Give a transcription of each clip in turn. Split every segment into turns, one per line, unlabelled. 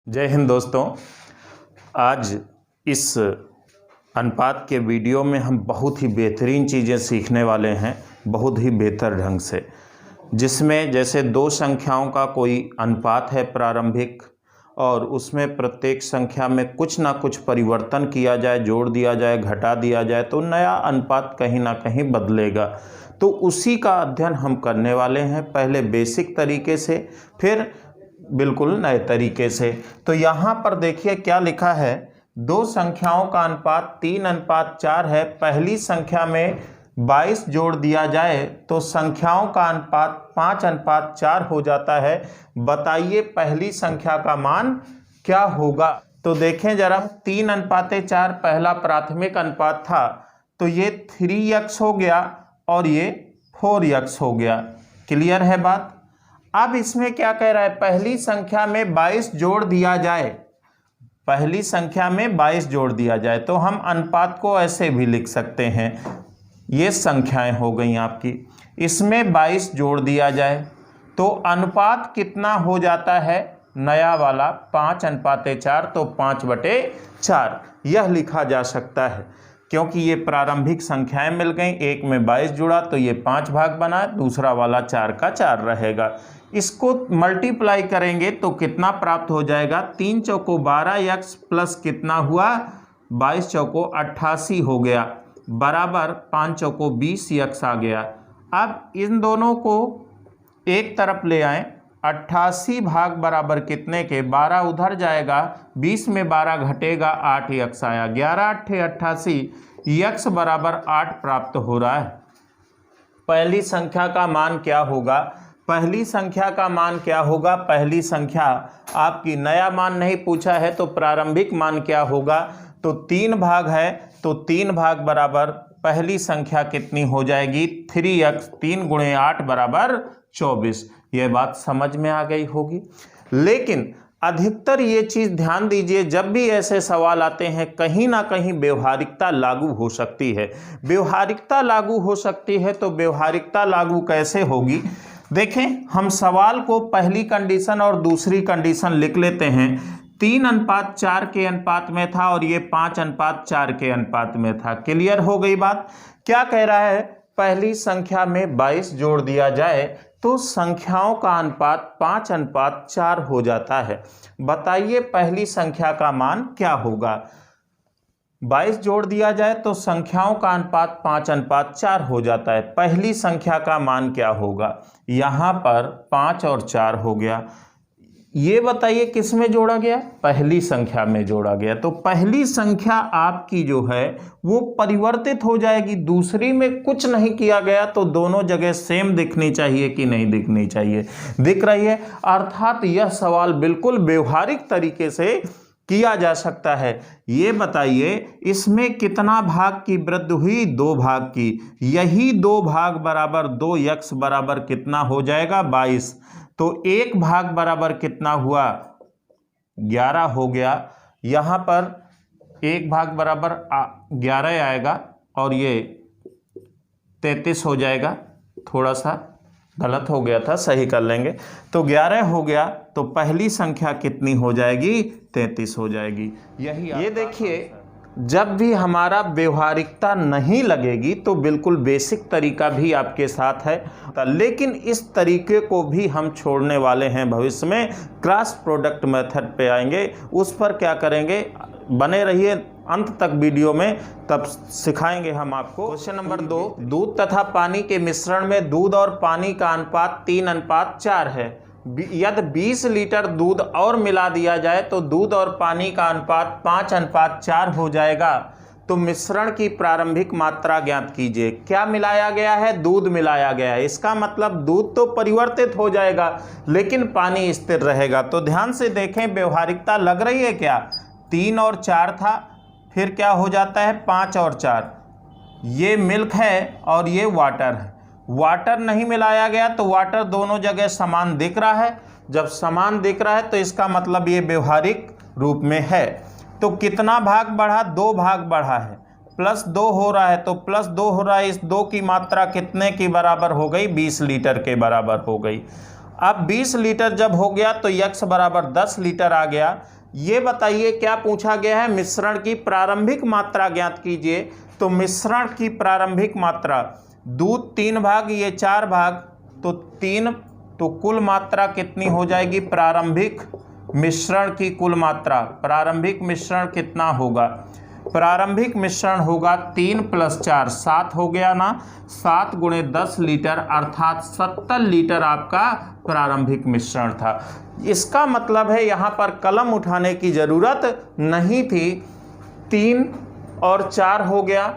जय हिंद दोस्तों। आज इस अनुपात के वीडियो में हम बहुत ही बेहतरीन चीज़ें सीखने वाले हैं, बहुत ही बेहतर ढंग से, जिसमें जैसे दो संख्याओं का कोई अनुपात है प्रारंभिक और उसमें प्रत्येक संख्या में कुछ ना कुछ परिवर्तन किया जाए, जोड़ दिया जाए, घटा दिया जाए तो नया अनुपात कहीं ना कहीं बदलेगा। तो उसी का अध्ययन हम करने वाले हैं, पहले बेसिक तरीके से, फिर बिल्कुल नए तरीके से। तो यहाँ पर देखिए क्या लिखा है, दो संख्याओं का अनुपात 3:4 है। पहली संख्या में 22 जोड़ दिया जाए तो संख्याओं का अनुपात 5:4 हो जाता है। बताइए पहली संख्या का मान क्या होगा। तो देखें जरा, 3:4 पहला प्राथमिक अनुपात था, तो ये 3x हो गया और ये 4x हो गया। क्लियर है बात। अब इसमें क्या कह रहा है, पहली संख्या में 22 जोड़ दिया जाए, पहली संख्या में 22 जोड़ दिया जाए तो हम अनुपात को ऐसे भी लिख सकते हैं। ये संख्याएं हो गई आपकी, इसमें 22 जोड़ दिया जाए तो अनुपात कितना हो जाता है, नया वाला 5:4, तो 5/4 यह लिखा जा सकता है। क्योंकि ये प्रारंभिक संख्याएं मिल गई, एक में 22 जुड़ा तो ये 5 भाग बना, दूसरा वाला 4 का 4 रहेगा। इसको मल्टीप्लाई करेंगे तो कितना प्राप्त हो जाएगा, 3 चौको 12x प्लस कितना हुआ, 22 चौको 88 हो गया, बराबर 5 चौको 20x आ गया। अब इन दोनों को एक तरफ ले आएं, 88 भाग बराबर कितने के, 12 उधर जाएगा, 20 में 12 घटेगा, 8x आया, 11 8 88, x बराबर 8 प्राप्त हो रहा है। पहली संख्या का मान क्या होगा, पहली संख्या का मान क्या होगा, पहली संख्या आपकी, नया मान नहीं पूछा है तो प्रारंभिक मान क्या होगा, तो 3 भाग है तो 3 भाग बराबर पहली संख्या कितनी हो जाएगी, 3x, 3 × 8 बराबर 24। यह बात समझ में आ गई होगी। लेकिन अधिकतर ये चीज़ ध्यान दीजिए, जब भी ऐसे सवाल आते हैं कहीं ना कहीं व्यवहारिकता लागू हो सकती है। व्यवहारिकता लागू हो सकती है तो व्यवहारिकता लागू कैसे होगी, देखें हम सवाल को पहली कंडीशन और दूसरी कंडीशन लिख लेते हैं। 3:4 के अनुपात में था और ये 5:4 के अनुपात में था। क्लियर हो गई बात। क्या कह रहा है, पहली संख्या में 22 जोड़ दिया जाए तो संख्याओं का अनुपात 5:4 हो जाता है। बताइए पहली संख्या का मान क्या होगा। 22 जोड़ दिया जाए तो संख्याओं का अनुपात 5:4 हो जाता है। पहली संख्या का मान क्या होगा, यहाँ पर 5 और 4 हो गया। ये बताइए किस में जोड़ा गया, पहली संख्या में जोड़ा गया। तो पहली संख्या आपकी जो है वो परिवर्तित हो जाएगी, दूसरी में कुछ नहीं किया गया तो दोनों जगह सेम दिखनी चाहिए कि नहीं दिखनी चाहिए, दिख रही है। अर्थात यह सवाल बिल्कुल व्यवहारिक तरीके से किया जा सकता है। ये बताइए इसमें कितना भाग की वृद्धि हुई, 2 भाग की। यही 2 भाग बराबर 2x बराबर कितना हो जाएगा, 22। तो 1 भाग बराबर कितना हुआ, 11 हो गया। यहाँ पर 1 भाग बराबर 11 आएगा और ये 33 हो जाएगा। थोड़ा सा गलत हो गया था, सही कर लेंगे। तो 11 हो गया तो पहली संख्या कितनी हो जाएगी, 33 हो जाएगी। यही ये देखिए, जब भी हमारा व्यवहारिकता नहीं लगेगी तो बिल्कुल बेसिक तरीका भी आपके साथ है, लेकिन इस तरीके को भी हम छोड़ने वाले हैं भविष्य में। क्रॉस प्रोडक्ट मेथड पे आएंगे, उस पर क्या करेंगे, बने रहिए अंत तक वीडियो में, तब सिखाएंगे हम आपको। क्वेश्चन नंबर 2, दूध तथा पानी के मिश्रण में दूध और पानी का अनुपात 3:4 है। यदि 20 लीटर दूध और मिला दिया जाए तो दूध और पानी का अनुपात 5:4 हो जाएगा। तो मिश्रण की प्रारंभिक मात्रा ज्ञात कीजिए। क्या मिलाया गया है, दूध मिलाया गया है। इसका मतलब दूध तो परिवर्तित हो जाएगा लेकिन पानी स्थिर रहेगा। तो ध्यान से देखें, व्यवहारिकता लग रही है क्या, 3 और 4 था, फिर क्या हो जाता है 5 और 4। ये मिल्क है और ये वाटर है। वाटर नहीं मिलाया गया तो वाटर दोनों जगह समान दिख रहा है। जब समान दिख रहा है तो इसका मतलब ये व्यवहारिक रूप में है। तो कितना भाग बढ़ा, 2 भाग बढ़ा है, +2 हो रहा है तो +2 हो रहा है। इस 2 की मात्रा कितने की बराबर हो गई, 20 लीटर के बराबर हो गई। अब 20 लीटर जब हो गया तो x बराबर 10 लीटर आ गया। ये बताइए क्या पूछा गया है, मिश्रण की प्रारंभिक मात्रा ज्ञात कीजिए। तो मिश्रण की प्रारंभिक मात्रा, दूध 3 भाग, ये 4 भाग, तो 3, तो कुल मात्रा कितनी हो जाएगी प्रारंभिक मिश्रण की कुल मात्रा। प्रारंभिक मिश्रण कितना होगा, प्रारंभिक मिश्रण होगा 3 + 4 7 हो गया ना, 7 × 10 लीटर अर्थात 70 लीटर आपका प्रारंभिक मिश्रण था। इसका मतलब है यहाँ पर कलम उठाने की ज़रूरत नहीं थी। 3 और 4 हो गया,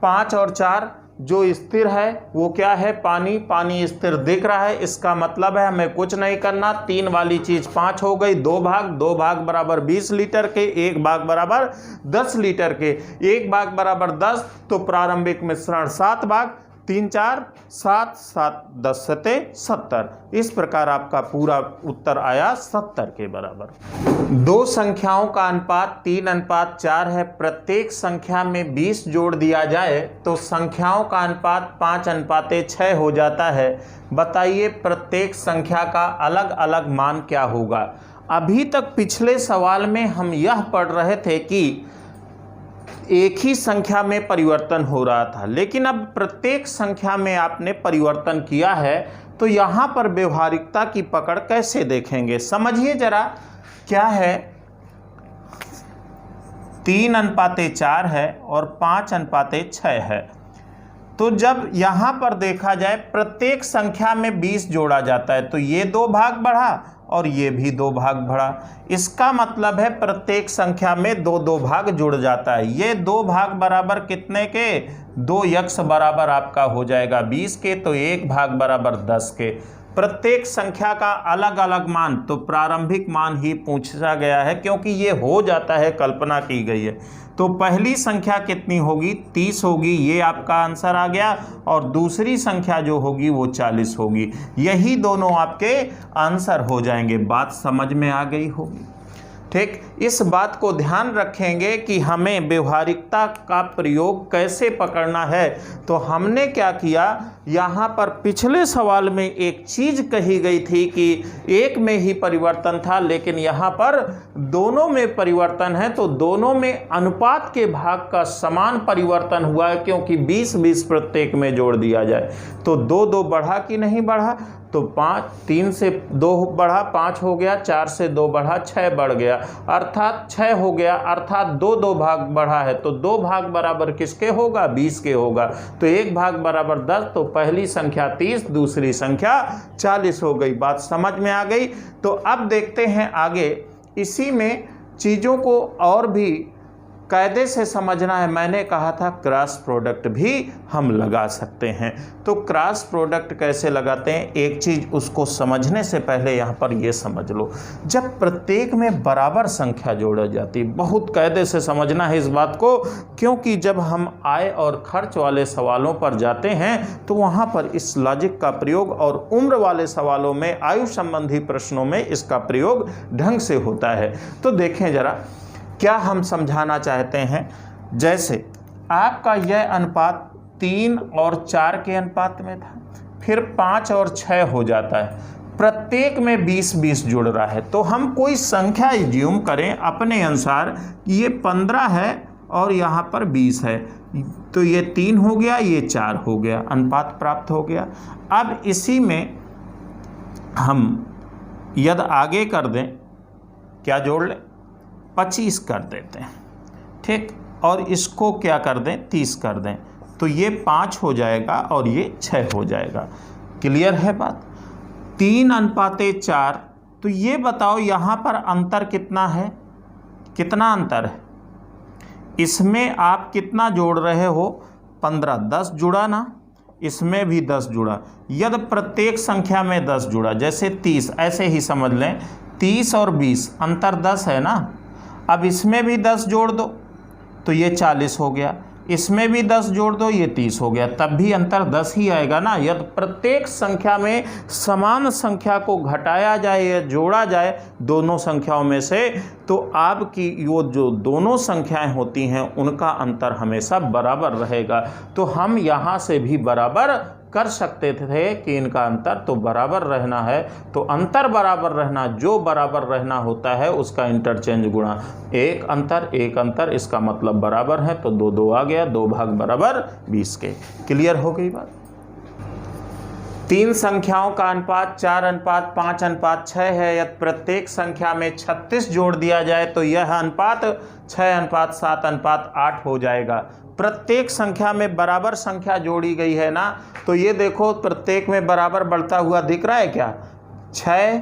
5 और 4 जो स्थिर है वो क्या है, पानी। पानी स्थिर दिख रहा है, इसका मतलब है हमें कुछ नहीं करना। 3 वाली चीज़ 5 हो गई, 2 भाग, 2 भाग बराबर 20 लीटर के, 1 भाग बराबर 10 लीटर के, 1 भाग बराबर 10, तो प्रारंभिक मिश्रण 7 भाग, 3 4 7 7 10 7 70। इस प्रकार आपका पूरा उत्तर आया 70 के बराबर। दो संख्याओं का अनुपात 3:4 है। प्रत्येक संख्या में 20 जोड़ दिया जाए तो संख्याओं का अनुपात 5:6 हो जाता है। बताइए प्रत्येक संख्या का अलग अलग मान क्या होगा। अभी तक पिछले सवाल में हम यह पढ़ रहे थे कि एक ही संख्या में परिवर्तन हो रहा था, लेकिन अब प्रत्येक संख्या में आपने परिवर्तन किया है, तो यहाँ पर व्यवहारिकता की पकड़ कैसे देखेंगे, समझिए जरा। क्या है, 3:4 है और 5:6 है। तो जब यहाँ पर देखा जाए प्रत्येक संख्या में 20 जोड़ा जाता है, तो ये 2 भाग बढ़ा और ये भी 2 भाग बढ़ा। इसका मतलब है प्रत्येक संख्या में 2 भाग जुड़ जाता है। ये 2 भाग बराबर कितने के, 2 यक्ष बराबर आपका हो जाएगा 20 के, तो 1 भाग बराबर 10 के। प्रत्येक संख्या का अलग अलग मान, तो प्रारंभिक मान ही पूछा गया है क्योंकि ये हो जाता है, कल्पना की गई है। तो पहली संख्या कितनी होगी, 30 होगी, ये आपका आंसर आ गया। और दूसरी संख्या जो होगी वो 40 होगी। यही दोनों आपके आंसर हो जाएंगे। बात समझ में आ गई होगी, ठीक। इस बात को ध्यान रखेंगे कि हमें व्यवहारिकता का प्रयोग कैसे पकड़ना है। तो हमने क्या किया, यहाँ पर पिछले सवाल में एक चीज़ कही गई थी कि एक में ही परिवर्तन था, लेकिन यहाँ पर दोनों में परिवर्तन है, तो दोनों में अनुपात के भाग का समान परिवर्तन हुआ है, क्योंकि 20-20 प्रत्येक में जोड़ दिया जाए। तो 2 बढ़ा कि नहीं बढ़ा, तो 3 से 2 बढ़ा 5 हो गया, 4 से 2 बढ़ा 6 बढ़ गया, अर्थात 6 हो गया, अर्थात 2 भाग बढ़ा है। तो 2 भाग बराबर किसके होगा, 20 के होगा। तो 1 भाग बराबर 10, तो पहली संख्या 30, दूसरी संख्या 40 हो गई। बात समझ में आ गई। तो अब देखते हैं आगे। इसी में चीज़ों को और भी कायदे से समझना है। मैंने कहा था क्रॉस प्रोडक्ट भी हम लगा सकते हैं। तो क्रॉस प्रोडक्ट कैसे लगाते हैं, एक चीज़ उसको समझने से पहले यहाँ पर ये समझ लो, जब प्रत्येक में बराबर संख्या जोड़ी जाती, बहुत कायदे से समझना है इस बात को, क्योंकि जब हम आय और खर्च वाले सवालों पर जाते हैं तो वहाँ पर इस लॉजिक का प्रयोग, और उम्र वाले सवालों में, आयु संबंधी प्रश्नों में इसका प्रयोग ढंग से होता है। तो देखें जरा क्या हम समझाना चाहते हैं। जैसे आपका यह अनुपात 3 और 4 के अनुपात में था, फिर 5 और 6 हो जाता है, प्रत्येक में 20-20 जुड़ रहा है। तो हम कोई संख्या ज्यूम करें अपने अनुसार, ये 15 है और यहाँ पर 20 है, तो ये 3 हो गया, ये 4 हो गया, अनुपात प्राप्त हो गया। अब इसी में हम यदि आगे कर दें, क्या जोड़ लें, 25 कर देते हैं, ठीक, और इसको क्या कर दें, 30 कर दें, तो ये 5 हो जाएगा और ये 6 हो जाएगा। क्लियर है बात। 3:4, तो ये बताओ यहाँ पर अंतर कितना है, कितना अंतर है, इसमें आप कितना जोड़ रहे हो, 15, 10 जुड़ा ना, इसमें भी 10 जुड़ा। यदि प्रत्येक संख्या में 10 जुड़ा, जैसे 30, ऐसे ही समझ लें 30 और 20 अंतर 10 है ना। अब इसमें भी 10 जोड़ दो तो ये 40 हो गया, इसमें भी 10 जोड़ दो ये 30 हो गया, तब भी अंतर 10 ही आएगा ना। यदि प्रत्येक संख्या में समान संख्या को घटाया जाए या जोड़ा जाए दोनों संख्याओं में से, तो आपकी वो जो दोनों संख्याएं होती हैं उनका अंतर हमेशा बराबर रहेगा। तो हम यहाँ से भी बराबर कर सकते थे कि इनका अंतर तो बराबर रहना है, तो अंतर बराबर रहना, जो बराबर रहना होता है उसका इंटरचेंज गुणा। एक अंतर, इसका मतलब बराबर है, तो 2 2 आ गया, 2 भाग बराबर 20 के। क्लियर हो गई बात। 3 संख्याओं का अनुपात 4:5:6 है। यदि प्रत्येक संख्या में 36 जोड़ दिया जाए तो यह अनुपात 6:7:8 हो जाएगा। प्रत्येक संख्या में बराबर संख्या जोड़ी गई है ना, तो ये देखो प्रत्येक में बराबर बढ़ता हुआ दिख रहा है क्या? 6,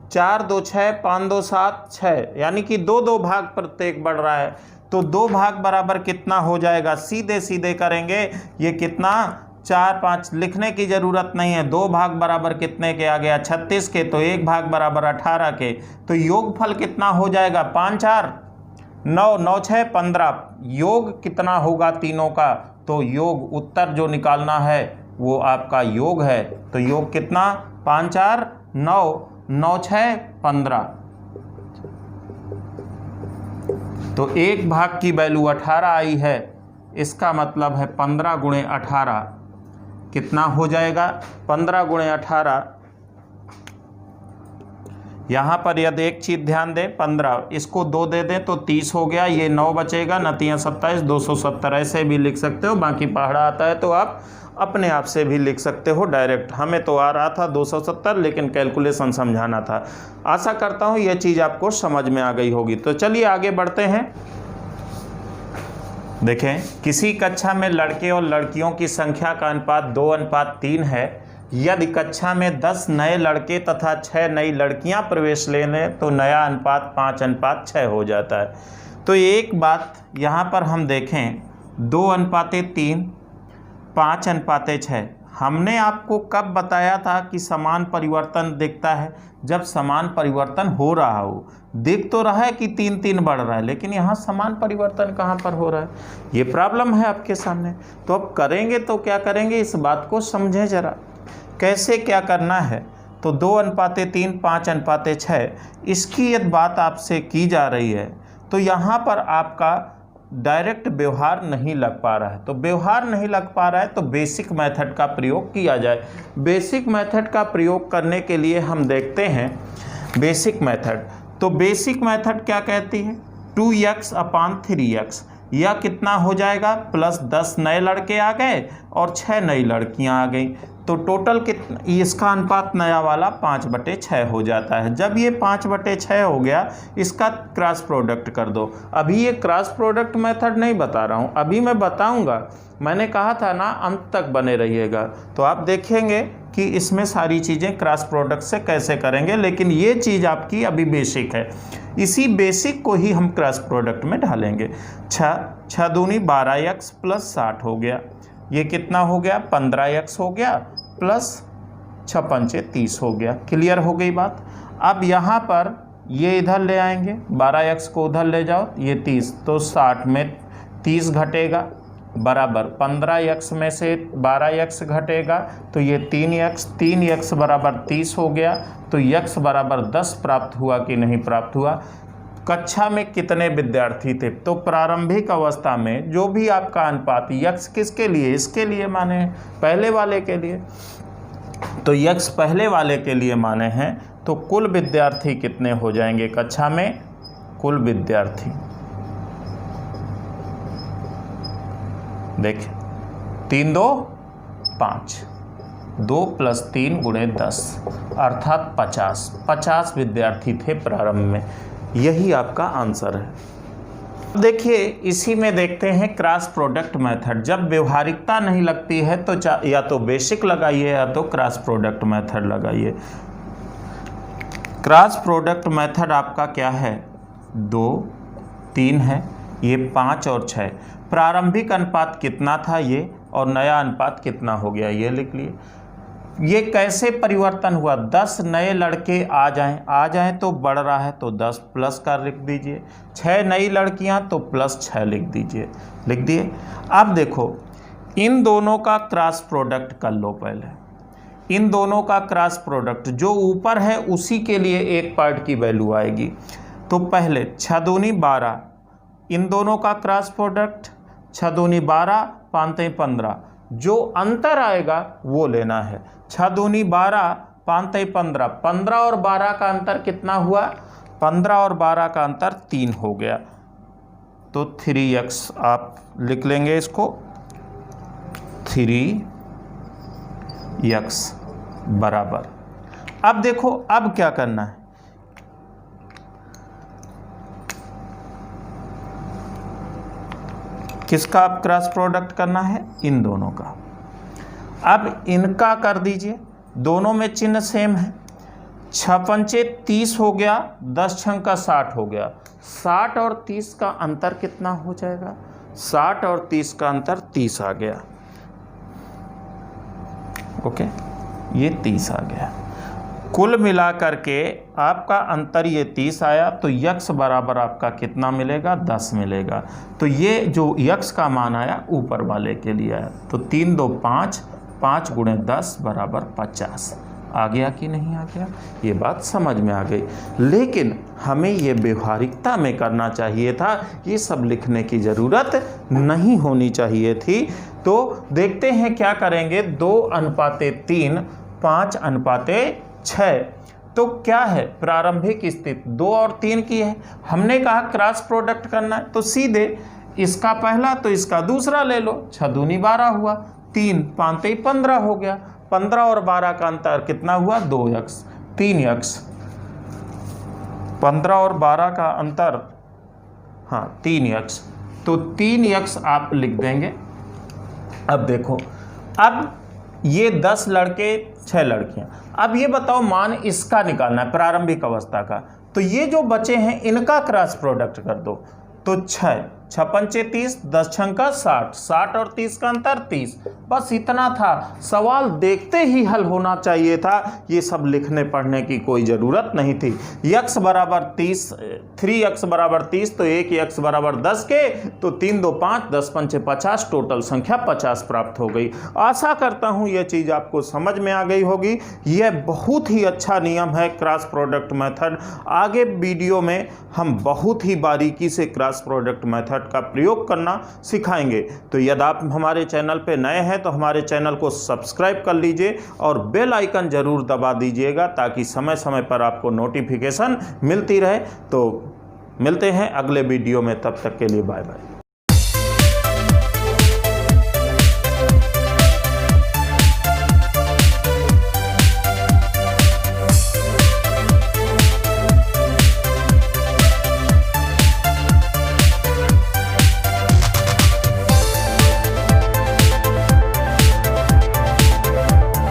4 2 6, 5 2 7 6, यानी कि 2 2 भाग प्रत्येक बढ़ रहा है। तो 2 भाग बराबर कितना हो जाएगा? सीधे सीधे करेंगे। ये कितना? 4 5 लिखने की जरूरत नहीं है। 2 भाग बराबर कितने के आ गया? 36 के। तो 1 भाग बराबर 18 के। तो योगफल कितना हो जाएगा? 5 4 9 9 6 15। योग कितना होगा तीनों का? तो योग उत्तर जो निकालना है वो आपका योग है। तो योग कितना? 5 4 9 9 6 15। तो 1 भाग की वैल्यू 18 आई है, इसका मतलब है 15 गुणे 18 कितना हो जाएगा? 15 गुणे 18। यहाँ पर यदि एक चीज़ ध्यान दें, 15 इसको 2 दे दें तो 30 हो गया। ये 9 बचेगा, 9 27 270 ऐसे भी लिख सकते हो। बाकी पहाड़ा आता है तो आप अपने आप से भी लिख सकते हो डायरेक्ट। हमें तो आ रहा था 270, लेकिन कैलकुलेशन समझाना था। आशा करता हूँ यह चीज़ आपको समझ में आ गई होगी। तो चलिए आगे बढ़ते हैं। देखें, किसी कक्षा में लड़के और लड़कियों की संख्या का अनुपात 2:3 है। यदि कक्षा में 10 नए लड़के तथा 6 नई लड़कियां प्रवेश ले लें तो नया अनुपात 5:6 हो जाता है। तो एक बात यहाँ पर हम देखें, 2:3, 5:6। हमने आपको कब बताया था कि समान परिवर्तन दिखता है? जब समान परिवर्तन हो रहा हो। दिख तो रहा है कि 3 3 बढ़ रहा है, लेकिन यहाँ समान परिवर्तन कहाँ पर हो रहा है? ये प्रॉब्लम है आपके सामने। तो अब करेंगे तो क्या करेंगे, इस बात को समझें जरा, कैसे क्या करना है। तो 2:3, 5:6, इसकी यदि बात आपसे की जा रही है तो यहाँ पर आपका डायरेक्ट व्यवहार नहीं लग पा रहा है। तो व्यवहार नहीं लग पा रहा है तो बेसिक मेथड का प्रयोग किया जाए। बेसिक मेथड का प्रयोग करने के लिए हम देखते हैं बेसिक मेथड। तो बेसिक मेथड क्या कहती है? 2x/3x। यह कितना हो जाएगा? प्लस 10 नए लड़के आ गए और 6 नई लड़कियां आ गई। तो टोटल कितना? इसका अनुपात नया वाला 5/6 हो जाता है। जब ये 5/6 हो गया, इसका क्रॉस प्रोडक्ट कर दो। अभी ये क्रॉस प्रोडक्ट मेथड नहीं बता रहा हूँ, अभी मैं बताऊँगा। मैंने कहा था ना अंत तक बने रहिएगा, तो आप देखेंगे कि इसमें सारी चीज़ें क्रॉस प्रोडक्ट से कैसे करेंगे। लेकिन ये चीज़ आपकी अभी बेसिक है, इसी बेसिक को ही हम क्रॉस प्रोडक्ट में ढालेंगे। 6 दूनी 12x प्लस 60 हो गया। ये कितना हो गया? 15x हो गया प्लस 6 पंचे 30 हो गया। क्लियर हो गई बात। अब यहाँ पर ये इधर ले आएंगे, 12x को उधर ले जाओ, ये 30, तो 60 में 30 घटेगा बराबर 15x में से 12x घटेगा, तो ये 3x बराबर 30 हो गया। तो x बराबर 10 प्राप्त हुआ कि नहीं प्राप्त हुआ? कक्षा में कितने विद्यार्थी थे? तो प्रारंभिक अवस्था में जो भी आपका अनुपात x किसके लिए? इसके लिए माने पहले वाले के लिए। तो x पहले वाले के लिए माने हैं, तो कुल विद्यार्थी कितने हो जाएंगे कक्षा में? कुल विद्यार्थी देखिए, 3 2 5, 2 + 3 × 10 अर्थात 50 विद्यार्थी थे प्रारंभ में। यही आपका आंसर है। देखिए, इसी में देखते हैं क्रॉस प्रोडक्ट मेथड। जब व्यवहारिकता नहीं लगती है तो या तो बेसिक लगाइए या तो क्रॉस प्रोडक्ट मेथड लगाइए। क्रॉस प्रोडक्ट मेथड आपका क्या है? 2 3 है, ये 5 और 6। प्रारंभिक अनुपात कितना था ये, और नया अनुपात कितना हो गया, ये लिख लिए। ये कैसे परिवर्तन हुआ? 10 नए लड़के आ जाएं तो बढ़ रहा है, तो 10 प्लस का लिख दीजिए। 6 नई लड़कियां तो प्लस 6 लिख दीजिए। लिख दिए। अब देखो, इन दोनों का क्रॉस प्रोडक्ट कर लो पहले। इन दोनों का क्रॉस प्रोडक्ट जो ऊपर है उसी के लिए एक पार्ट की वैल्यू आएगी। तो पहले 6 दूनी 12, इन दोनों का क्रॉस प्रोडक्ट 6 दूनी 12, 5 3 15, जो अंतर आएगा वो लेना है। 6 दूनी 12, 5 तिहाई 15, 15 और 12 का अंतर कितना हुआ? 15 और 12 का अंतर 3 हो गया। तो 3x आप लिख लेंगे इसको, 3x बराबर। अब देखो अब क्या करना है, किसका अब क्रॉस प्रोडक्ट करना है? इन दोनों का। अब इनका कर दीजिए, दोनों में चिन्ह सेम है। 6 पंचे 30 हो गया, 10 छंका 60 हो गया। 60 और 30 का अंतर कितना हो जाएगा? 60 और 30 का अंतर 30 आ गया। ओके, ये 30 आ गया। कुल मिलाकर के आपका अंतर ये 30 आया, तो यक्स बराबर आपका कितना मिलेगा? 10 मिलेगा। तो ये जो यक्स का मान आया ऊपर वाले के लिए आया। तो 3 2 5, 5 गुणे 10 बराबर 50। आ गया कि नहीं आ गया? ये बात समझ में आ गई। लेकिन हमें ये व्यवहारिकता में करना चाहिए था, ये सब लिखने की ज़रूरत नहीं होनी चाहिए थी। तो देखते हैं क्या करेंगे। 2:3, 5:6। तो क्या है प्रारंभिक स्थिति? 2 और 3 की है। हमने कहा क्रॉस प्रोडक्ट करना है, तो सीधे इसका पहला तो इसका दूसरा ले लो। 6 दूनी 12 हुआ, 3 5 तिहाई 15 हो गया। 15 और 12 का अंतर कितना हुआ? 2x, 3x। 15 और 12 का अंतर, हाँ 3x, तो 3x आप लिख देंगे। अब देखो, अब ये 10 लड़के 6 लड़कियां। अब ये बताओ मान इसका निकालना है प्रारंभिक अवस्था का, तो ये जो बचे हैं इनका क्रॉस प्रोडक्ट कर दो। तो 6 पंचे 30, 10 छंका 60, 60 और 30 का अंतर 30। बस इतना था। सवाल देखते ही हल होना चाहिए था, ये सब लिखने पढ़ने की कोई ज़रूरत नहीं थी। x बराबर 30, 3x बराबर 30, तो 1x बराबर 10 के, तो 3 2 5, 10 पंचे 50, टोटल संख्या 50 प्राप्त हो गई। आशा करता हूँ ये चीज़ आपको समझ में आ गई होगी। यह बहुत ही अच्छा नियम है क्रॉस प्रोडक्ट मेथड। आगे वीडियो में हम बहुत ही बारीकी से क्रॉस प्रोडक्ट मेथड का प्रयोग करना सिखाएंगे। तो यदि आप हमारे चैनल पे नए हैं तो हमारे चैनल को सब्सक्राइब कर लीजिए और बेल आइकन जरूर दबा दीजिएगा, ताकि समय समय पर आपको नोटिफिकेशन मिलती रहे। तो मिलते हैं अगले वीडियो में, तब तक के लिए बाय बाय।